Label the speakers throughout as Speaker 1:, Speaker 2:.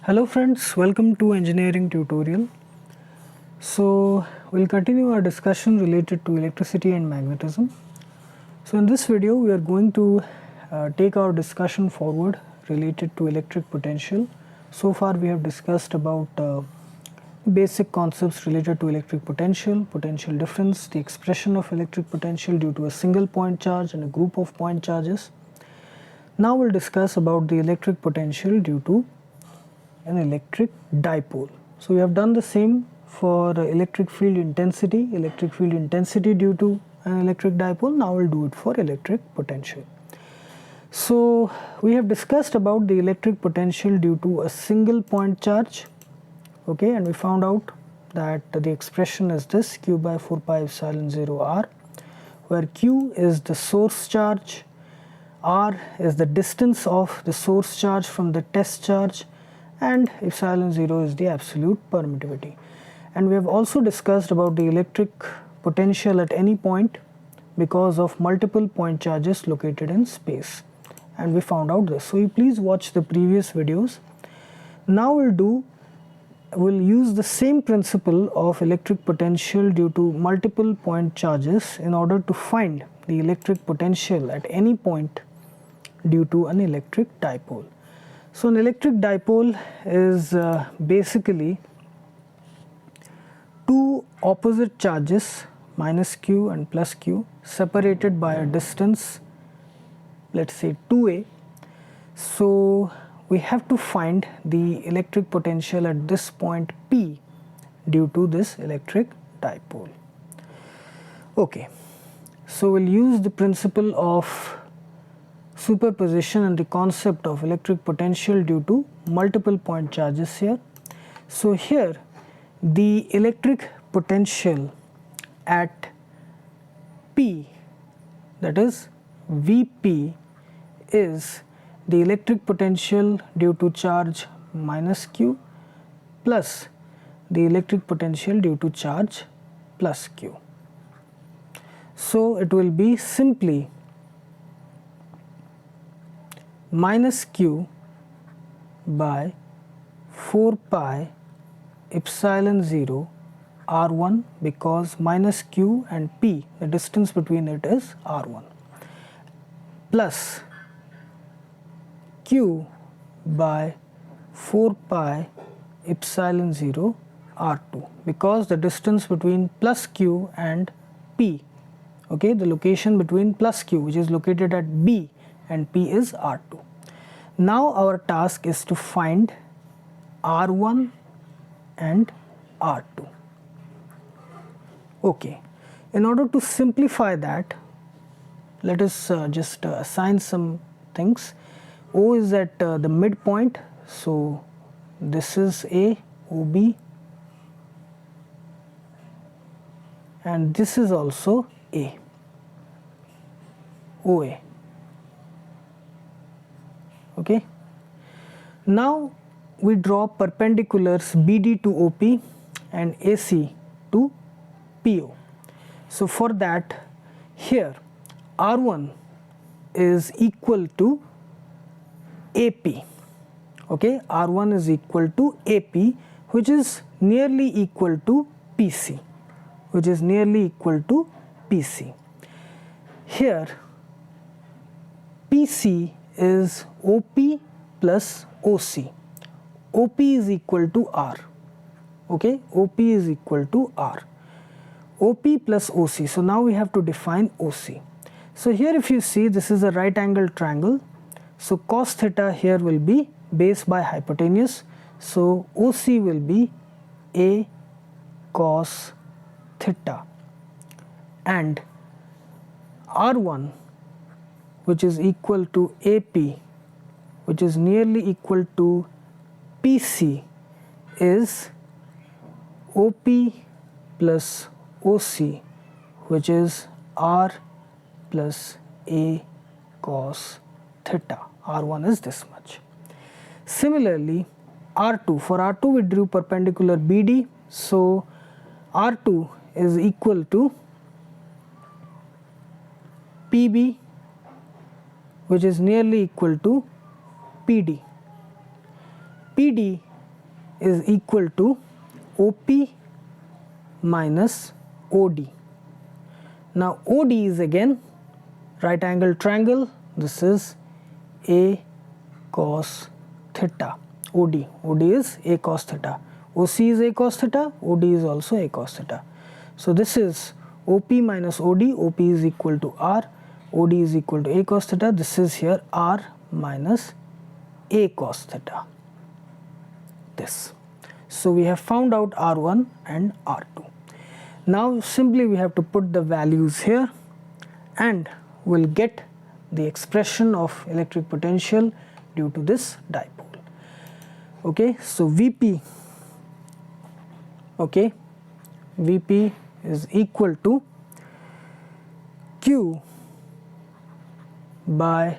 Speaker 1: Hello friends, welcome to engineering tutorial. So we'll continue our discussion related to electricity and magnetism. So in this video we are going to take our discussion forward related to electric potential. So far we have discussed about basic concepts related to electric potential, potential difference, the expression of electric potential due to a single point charge and a group of point charges. Now we'll discuss about the electric potential due to an electric dipole. So we have done the same for electric field intensity due to an electric dipole. Now we'll do it for electric potential. So we have discussed about the electric potential due to a single point charge, okay, and we found out that the expression is this: q by 4 pi epsilon 0 r, where q is the source charge, r is the distance of the source charge from the test charge, and epsilon 0 is the absolute permittivity. And we have also discussed about the electric potential at any point because of multiple point charges located in space, and we found out this. So you please watch the previous videos. Now we'll use the same principle of electric potential due to multiple point charges in order to find the electric potential at any point due to an electric dipole. So an electric dipole is basically two opposite charges, minus q and plus q, separated by a distance, let's say 2a. So we have to find the electric potential at this point P due to this electric dipole. Okay, so we'll use the principle of superposition and the concept of electric potential due to multiple point charges here. So here the electric potential at P, that is Vp, is the electric potential due to charge minus q plus the electric potential due to charge plus q. So it will be simply minus q by 4 pi epsilon 0 r1, because minus q and p, the distance between it is r1, plus q by 4 pi epsilon 0 r2, because the distance between plus q and p, okay, the location between plus q, which is located at B, and P is R2. Now our task is to find R1 and R2. Okay, in order to simplify that, let us just assign some things. O is at the midpoint, so this is A, OB, and this is also A, OA. Okay, now we draw perpendiculars BD to OP and AC to PO. So for that, here R1 is equal to AP, okay, R1 is equal to AP, which is nearly equal to PC, Here PC is OP plus OC. OP is equal to R, okay, OP is equal to R, OP plus OC. So now we have to define OC. So here if you see, this is a right angle triangle, so cos theta here will be base by hypotenuse, so OC will be A cos theta, and R1, which is equal to AP, which is nearly equal to PC, is OP plus OC, which is R plus A cos theta. R1 is this much. Similarly, R2, for R2 we drew perpendicular BD, so R2 is equal to PB, which is nearly equal to PD. PD is equal to OP minus OD. Now OD is again right angle triangle, this is A cos theta. OD is A cos theta, OC is A cos theta, OD is also A cos theta. So this is OP minus OD, OP is equal to R, OD is equal to A cos theta, this is here R minus A cos theta, this. So we have found out R1 and R2. Now simply we have to put the values here and we'll get the expression of electric potential due to this dipole. Okay, so VP, okay, VP is equal to Q by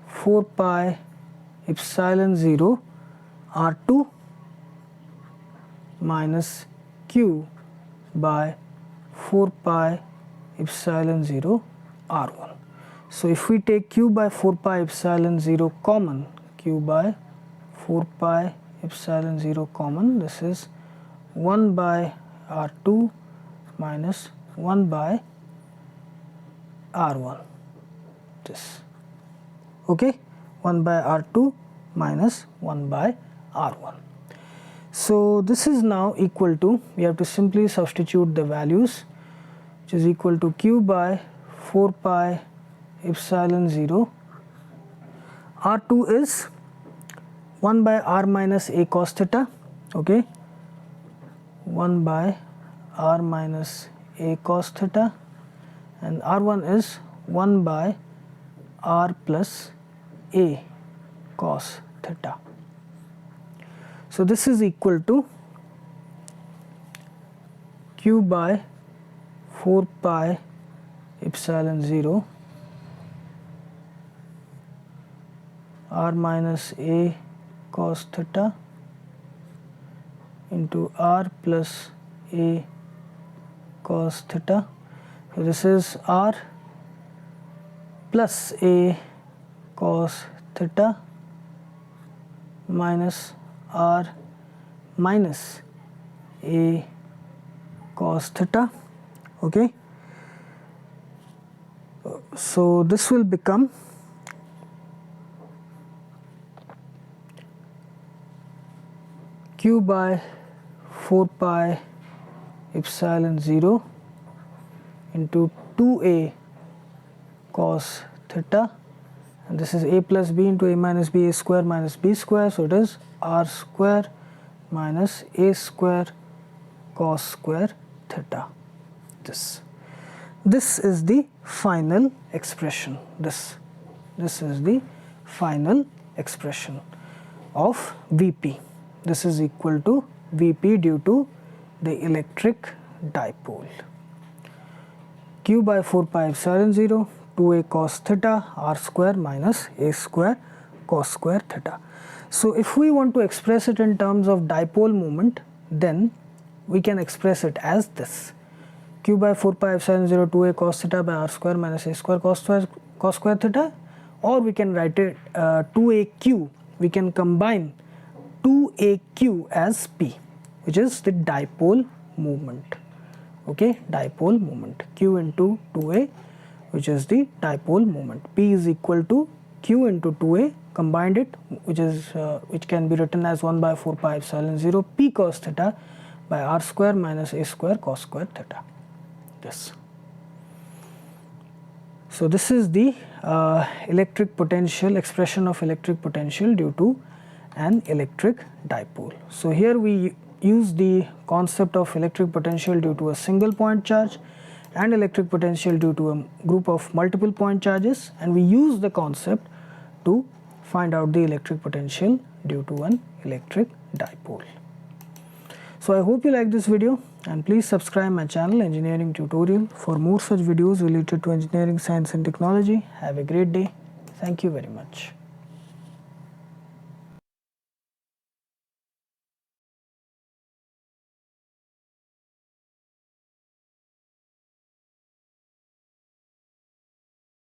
Speaker 1: 4 pi epsilon 0 R2 minus Q by 4 pi epsilon 0 R1. So if we take Q by 4 pi epsilon 0 common, Q by 4 pi epsilon 0 common, this is 1 by R2 minus 1 by R1, this, okay, 1 by R2 minus 1 by R1. So this is now equal to, we have to simply substitute the values, which is equal to Q by 4 pi epsilon 0, R2 is 1 by R minus A cos theta, okay, 1 by R minus A cos theta, and R1 is 1 by R plus A cos theta. So this is equal to Q by 4 pi epsilon 0 R minus A cos theta into R plus A cos theta. So this is R plus A cos theta minus R minus A cos theta, okay. So this will become Q by 4 pi epsilon 0 into 2A cos theta, and this is A plus B into A minus B, A square minus B square, so it is R square minus A square cos square theta. This is the final expression. This is the final expression of VP. This is equal to VP due to the electric dipole. Q by 4 pi epsilon 0, 2A cos theta, R square minus A square cos square theta. So if we want to express it in terms of dipole moment, then we can express it as this: Q by 4 pi epsilon 0 2A cos theta by R square minus A square cos square theta, or we can write it 2AQ. We can combine 2AQ as P, which is the dipole moment. Okay, dipole moment, Q into 2A, which is the dipole moment. P is equal to Q into 2A, combined it, which can be written as 1 by 4 pi epsilon 0 P cos theta by R square minus A square cos square theta. This. So this is the electric potential, expression of electric potential due to an electric dipole. So here we use the concept of electric potential due to a single point charge and electric potential due to a group of multiple point charges, and we use the concept to find out the electric potential due to an electric dipole. So I hope you like this video, and please subscribe my channel Engineering Tutorial for more such videos related to engineering, science and technology. Have a great day. Thank you very much.